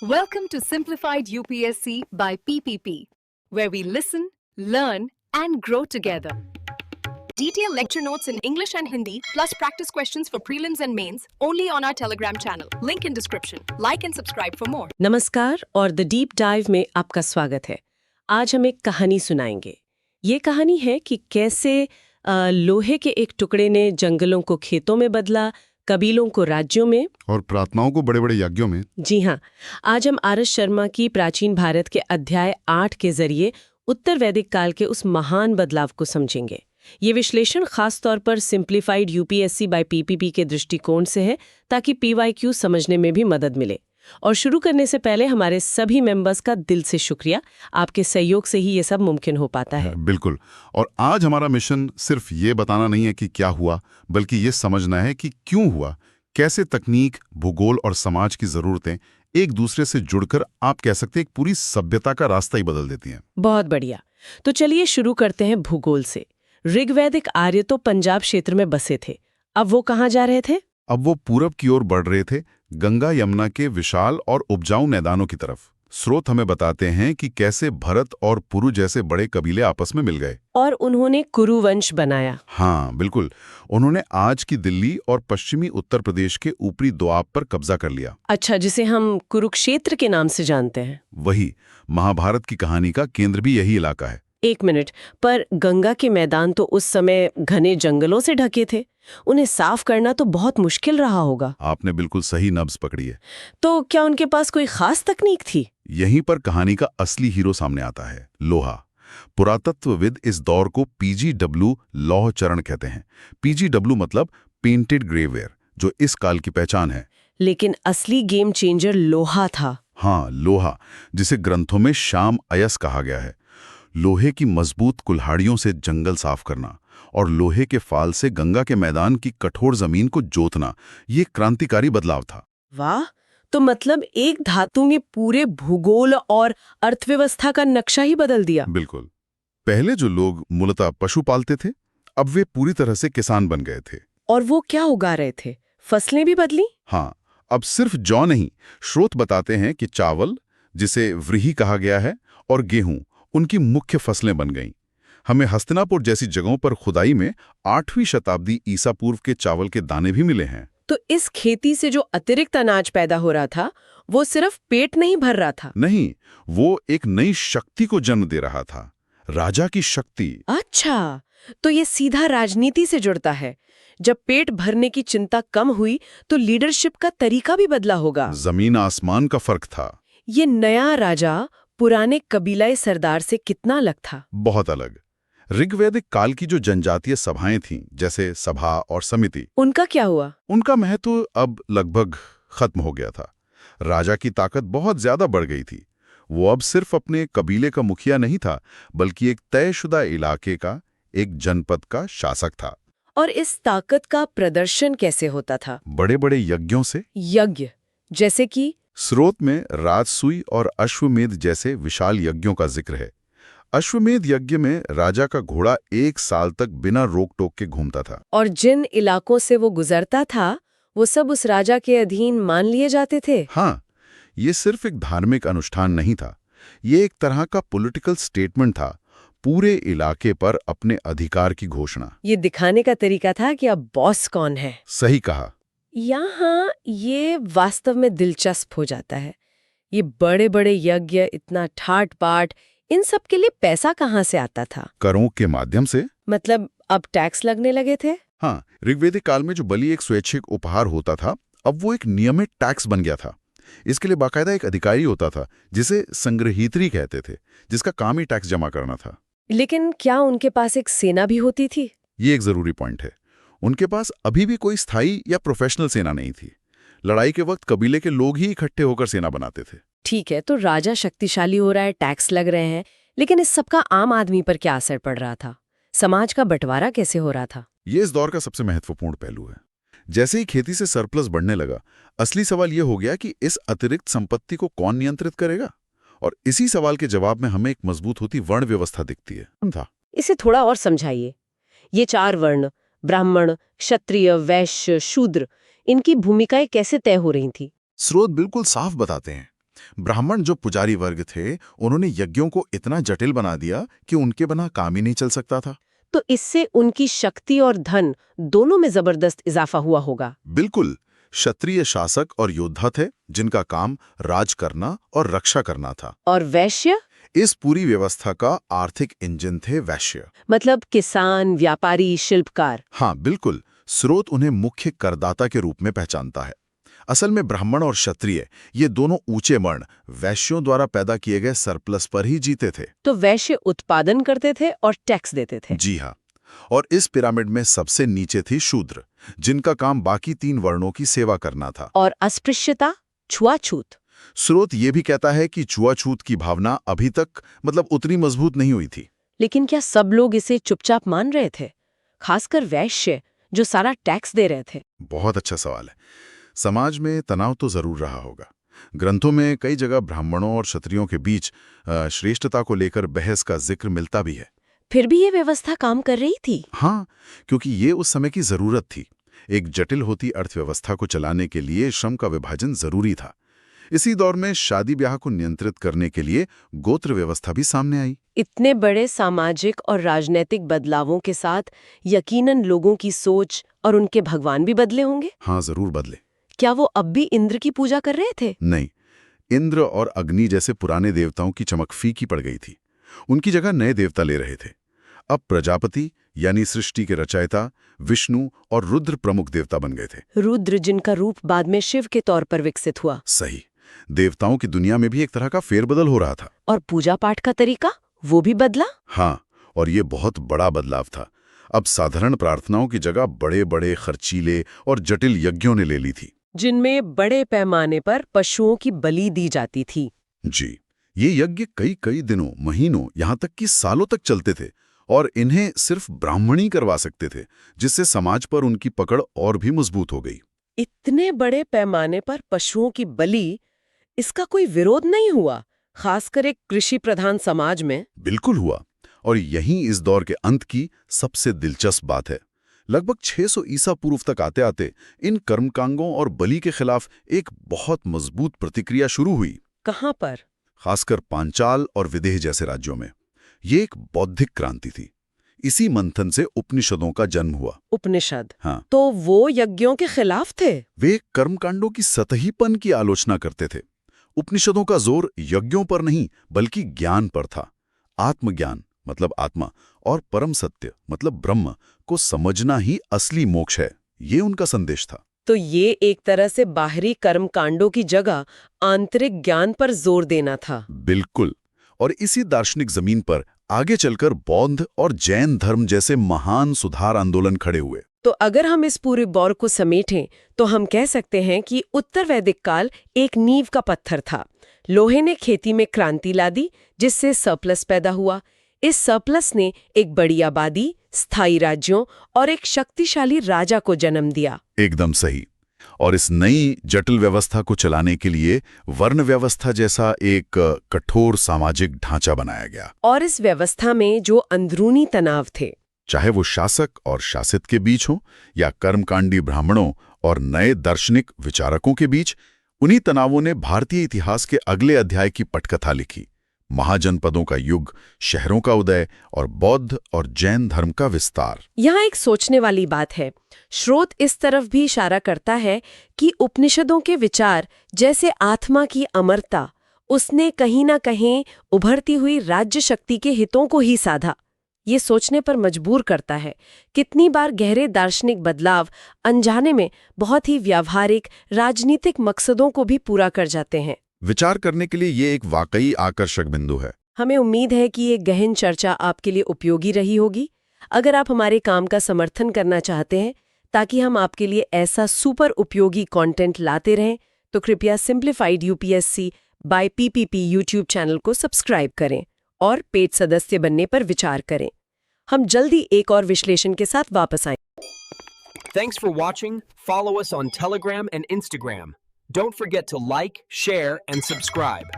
Welcome to Simplified UPSC by PPP, where we listen, learn, and grow together. Detailed lecture notes in English and Hindi, plus practice questions for prelims and mains, only on our Telegram channel. Link in description. Like and subscribe for more. नमस्कार और the deep dive में आपका स्वागत है। आज हम एक कहानी सुनाएंगे। ये कहानी है कि कैसे लोहे के एक टुकड़े ने जंगलों को खेतों में बदला, कबीलों को राज्यों में और प्रार्थनाओं को बड़े बड़े यज्ञों में। जी हाँ, आज हम आर एस शर्मा की प्राचीन भारत के अध्याय 8 के जरिए उत्तर वैदिक काल के उस महान बदलाव को समझेंगे। ये विश्लेषण खास तौर पर सिंप्लीफाइड यूपीएससी बाय पीपीपी के दृष्टिकोण से है ताकि पीवाईक्यू समझने में भी मदद मिले। और शुरू करने से पहले हमारे सभी मेंबर्स का दिल से शुक्रिया, आपके सहयोग से ही ये सब मुमकिन हो पाता है। बिल्कुल। और आज हमारा मिशन सिर्फ ये बताना नहीं है कि क्या हुआ, बल्कि ये समझना है कि क्यों हुआ, कैसे तकनीक, भूगोल और समाज की जरूरतें एक दूसरे से जुड़कर आप कह सकते हैं एक पूरी सभ्यता का रास्ता ही बदल देती हैं। बहुत बढ़िया। तो चलिए शुरू करते हैं भूगोल से। ऋग्वैदिक आर्य तो पंजाब क्षेत्र में बसे थे, अब वो कहाँ जा रहे थे? अब वो पूरब की ओर बढ़ रहे थे, गंगा यमुना के विशाल और उपजाऊ मैदानों की तरफ। स्रोत हमें बताते हैं कि कैसे भरत और पुरु जैसे बड़े कबीले आपस में मिल गए और उन्होंने कुरु वंश बनाया। हाँ बिल्कुल, उन्होंने आज की दिल्ली और पश्चिमी उत्तर प्रदेश के ऊपरी दोआब पर कब्जा कर लिया। अच्छा, जिसे हम कुरुक्षेत्र के नाम से जानते हैं। वही, महाभारत की कहानी का केंद्र भी यही इलाका है। एक मिनट, पर गंगा के मैदान तो उस समय घने जंगलों से ढके थे, उन्हें साफ करना तो बहुत मुश्किल रहा होगा। आपने बिल्कुल सही नब्ज पकड़ी है। तो क्या उनके पास कोई खास तकनीक थी? यहीं पर कहानी का असली हीरो सामने आता है, लोहा। पुरातत्वविद इस दौर को पीजीडब्ल्यू लौह चरण कहते हैं। पीजीडब्ल्यू मतलब पेंटेड ग्रेवेयर, जो इस काल की पहचान है। लेकिन असली गेम चेंजर लोहा था। हाँ, लोहा, जिसे ग्रंथों में श्याम अयस कहा गया है। लोहे की मजबूत कुल्हाड़ियों से जंगल साफ करना और लोहे के फाल से गंगा के मैदान की कठोर जमीन को जोतना, ये क्रांतिकारी बदलाव था। वाह! तो मतलब एक धातु ने पूरे भूगोल और अर्थव्यवस्था का नक्शा ही बदल दिया। बिल्कुल। पहले जो लोग मूलतः पशु पालते थे, अब वे पूरी तरह से किसान बन गए थे। और वो क्या उगा रहे थे? फसलें भी बदली? हाँ, अब सिर्फ जौ नहीं, स्रोत बताते हैं कि चावल, जिसे व्रीहि कहा गया है, और गेहूं उनकी मुख्य फसलें बन गईं। हमें हस्तिनापुर जैसी जगहों पर खुदाई में 8वीं शताब्दी ईसा पूर्व के चावल के दाने भी मिले हैं। तो इस खेती से जो अतिरिक्त अनाज पैदा हो रहा था, वो सिर्फ पेट नहीं भर रहा था। नहीं, वो एक नई शक्ति को जन्म दे रहा था, राजा की शक्ति। अच्छा, तो ये सीधा राजनीति से जुड़ता है। जब पेट भरने की चिंता कम हुई तो लीडरशिप का तरीका भी बदला होगा। जमीन आसमान का फर्क था। ये नया राजा पुराने कबीलाई सरदार से कितना अलग था? बहुत अलग। ऋग्वैदिक काल की जो जनजातीय सभाएं थीं, जैसे सभा और समिति, उनका क्या हुआ? उनका महत्व अब लगभग खत्म हो गया था। राजा की ताकत बहुत ज्यादा बढ़ गई थी। वो अब सिर्फ अपने कबीले का मुखिया नहीं था, बल्कि एक तयशुदा इलाके का, एक जनपद का शासक था। और इस ताकत का प्रदर्शन कैसे होता था? बड़े बड़े यज्ञों से। यज्ञ जैसे कि? स्रोत में राजसूय और अश्वमेध जैसे विशाल यज्ञों का जिक्र है। अश्वमेध यज्ञ में राजा का घोड़ा 1 साल तक बिना रोक टोक के घूमता था। और जिन इलाकों से वो गुजरता था, वो सब उस राजा के अधीन मान लिए जाते थे। हाँ, ये सिर्फ एक धार्मिक अनुष्ठान नहीं था, ये एक तरह का पॉलिटिकल स्टेटमेंट था, पूरे इलाके पर अपने अधिकार की घोषणा। ये दिखाने का तरीका था कि अब बॉस कौन है। सही कहा। यहाँ ये वास्तव में दिलचस्प हो जाता है। ये बड़े बड़े यज्ञ, इतना ठाट बाट, इन सब के लिए पैसा कहाँ से आता था? करों के माध्यम से। मतलब अब टैक्स लगने लगे थे? हाँ, ऋग्वैदिक काल में जो बलि एक स्वैच्छिक उपहार होता था, अब वो एक नियमित टैक्स बन गया था। इसके लिए बाकायदा एक अधिकारी होता था, जिसे संग्रहीत्री कहते थे, जिसका काम ही टैक्स जमा करना था। लेकिन क्या उनके पास एक सेना भी होती थी? ये एक जरूरी पॉइंट है। उनके पास अभी भी कोई स्थायी या प्रोफेशनल सेना नहीं थी। लड़ाई के वक्त कबीले के लोग ही इकट्ठे होकर सेना बनाते थे। ठीक है, तो राजा शक्तिशाली हो रहा है, टैक्स लग रहे हैं, लेकिन इस सब का आम आदमी पर क्या असर पड़ रहा था? समाज का बंटवारा कैसे हो रहा था? ये इस दौर का सबसे महत्वपूर्ण पहलू है। जैसे ही खेती से सरप्लस बढ़ने लगा, असली सवाल ये हो गया कि इस अतिरिक्त संपत्ति को कौन नियंत्रित करेगा। और इसी सवाल के जवाब में हमें एक मजबूत होती वर्ण व्यवस्था दिखती है। इसे थोड़ा और समझाइए। ये 4 वर्ण, ब्राह्मण, क्षत्रिय, वैश्य, शूद्र, इनकी भूमिकाएं कैसे तय हो रही थी? स्रोत बिल्कुल साफ बताते हैं। ब्राह्मण जो पुजारी वर्ग थे उन्होंने यज्ञों को इतना जटिल बना दिया कि उनके बिना काम ही नहीं चल सकता था। तो इससे उनकी शक्ति और धन दोनों में जबरदस्त इजाफा हुआ होगा। बिल्कुल। क्षत्रिय शासक और योद्धा थे जिनका काम राज करना और रक्षा करना था। और वैश्य? इस पूरी व्यवस्था का आर्थिक इंजन थे वैश्य। मतलब किसान, व्यापारी, शिल्पकार। हाँ बिल्कुल। स्रोत उन्हें मुख्य करदाता के रूप में पहचानता है। असल में ब्राह्मण और क्षत्रिय ये दोनों ऊंचे वर्ण वैश्यों द्वारा पैदा किए गए सरप्लस पर ही जीते थे। तो वैश्य उत्पादन करते थे और टैक्स देते थे। जी हाँ। और इस पिरामिड में सबसे नीचे थी शूद्र, जिनका काम बाकी 3 वर्णों की सेवा करना था। और अस्पृश्यता, छुआछूत? स्रोत ये भी कहता है कि छुआछूत की भावना अभी तक उतनी मजबूत नहीं हुई थी। लेकिन क्या सब लोग इसे चुपचाप मान रहे थे, खासकर वैश्य जो सारा टैक्स दे रहे थे? बहुत अच्छा सवाल है। समाज में तनाव तो जरूर रहा होगा। ग्रंथों में कई जगह ब्राह्मणों और क्षत्रियों के बीच श्रेष्ठता को लेकर बहस का जिक्र मिलता भी है। फिर भी ये व्यवस्था काम कर रही थी? हाँ, क्योंकि ये उस समय की जरूरत थी। एक जटिल होती अर्थव्यवस्था को चलाने के लिए श्रम का विभाजन जरूरी था। इसी दौर में शादी ब्याह को नियंत्रित करने के लिए गोत्र व्यवस्था भी सामने आई। इतने बड़े सामाजिक और राजनीतिक बदलावों के साथ यकीनन लोगों की सोच और उनके भगवान भी बदले होंगे। हाँ, जरूर बदले। क्या वो अब भी इंद्र की पूजा कर रहे थे? नहीं, इंद्र और अग्नि जैसे पुराने देवताओं की चमक फीकी पड़ गई थी। उनकी जगह नए देवता ले रहे थे। अब प्रजापति यानी सृष्टि के रचयिता विष्णु और रुद्र प्रमुख देवता बन गए थे। रुद्र जिनका रूप बाद में शिव के तौर पर विकसित हुआ। सही। देवताओं की दुनिया में भी एक तरह का फेरबदल हो रहा था। और पूजा पाठ का तरीका वो भी बदला? हाँ, और ये बहुत बड़ा बदलाव था। अब साधारण प्रार्थनाओं की जगह बड़े बड़े खर्चीले और जटिल यज्ञों ने ले ली थी, जिनमें बड़े पैमाने पर पशुओं की बलि दी जाती थी। जी। ये यज्ञ कई कई दिनों, महीनों, यहाँ तक कि सालों तक चलते थे और इन्हें सिर्फ ब्राह्मण ही करवा सकते थे, जिससे समाज पर उनकी पकड़ और भी मजबूत हो गई। इतने बड़े पैमाने पर पशुओं की बलि, इसका कोई विरोध नहीं हुआ, खासकर एक कृषि प्रधान समाज में? बिल्कुल हुआ, और यही इस दौर के अंत की सबसे दिलचस्प बात है। लगभग 600 ईसा पूर्व तक आते आते इन कर्मकांडों और बलि के खिलाफ एक बहुत मजबूत प्रतिक्रिया शुरू हुई। कहाँ पर? खासकर पांचाल और विदेह जैसे राज्यों में। ये एक बौद्धिक क्रांति थी। इसी मंथन से उपनिषदों का जन्म हुआ। उपनिषद? हाँ। तो वो यज्ञों के खिलाफ थे? वे कर्मकांडों की सतहीपन की आलोचना करते थे। उपनिषदों का जोर यज्ञों पर नहीं बल्कि ज्ञान पर था। आत्मज्ञान मतलब आत्मा और परम सत्य मतलब ब्रह्म को समझना ही असली मोक्ष है, ये उनका संदेश था। तो ये एक तरह से बाहरी कर्मकांडों की जगह आंतरिक ज्ञान पर जोर देना था। बिल्कुल। और इसी दार्शनिक जमीन पर आगे चलकर बौद्ध और जैन धर्म जैसे महान सुधार आंदोलन खड़े हुए। तो अगर हम इस पूरे दौर को समेटें तो हम कह सकते हैं कि उत्तर वैदिक काल एक नींव का पत्थर था। लोहे ने खेती में क्रांति ला दी, जिससे सरप्लस पैदा हुआ। इस सरप्लस ने एक बड़ी आबादी, स्थायी राज्यों और एक शक्तिशाली राजा को जन्म दिया। एकदम सही। और इस नई जटिल व्यवस्था को चलाने के लिए वर्ण व्यवस्था जैसा एक कठोर सामाजिक ढांचा बनाया गया। और इस व्यवस्था में जो अंदरूनी तनाव थे, चाहे वो शासक और शासित के बीच हो या कर्मकांडी ब्राह्मणों और नए दार्शनिक विचारकों के बीच, उन्हीं तनावों ने भारतीय इतिहास के अगले अध्याय की पटकथा लिखी। महाजनपदों का युग, शहरों का उदय और बौद्ध और जैन धर्म का विस्तार। यहाँ एक सोचने वाली बात है। स्रोत इस तरफ भी इशारा करता है कि उपनिषदों के विचार जैसे आत्मा की अमरता, उसने कहीं ना कहीं उभरती हुई राज्य शक्ति के हितों को ही साधा। ये सोचने पर मजबूर करता है कितनी बार गहरे दार्शनिक बदलाव अनजाने में बहुत ही व्यावहारिक राजनीतिक मकसदों को भी पूरा कर जाते हैं। विचार करने के लिए ये एक वाकई आकर्षक बिंदु है। हमें उम्मीद है कि ये गहन चर्चा आपके लिए उपयोगी रही होगी। अगर आप हमारे काम का समर्थन करना चाहते हैं ताकि हम आपके लिए ऐसा सुपर उपयोगी कंटेंट लाते रहें, तो कृपया simplified UPSC by PPP YouTube channel को सब्सक्राइब करें और पेड सदस्य बनने पर विचार करें। हम जल्दी एक और विश्लेषण के साथ वापस आएं। Thanks for watching. Follow us on Telegram and Instagram. Don't forget to like, share, and subscribe.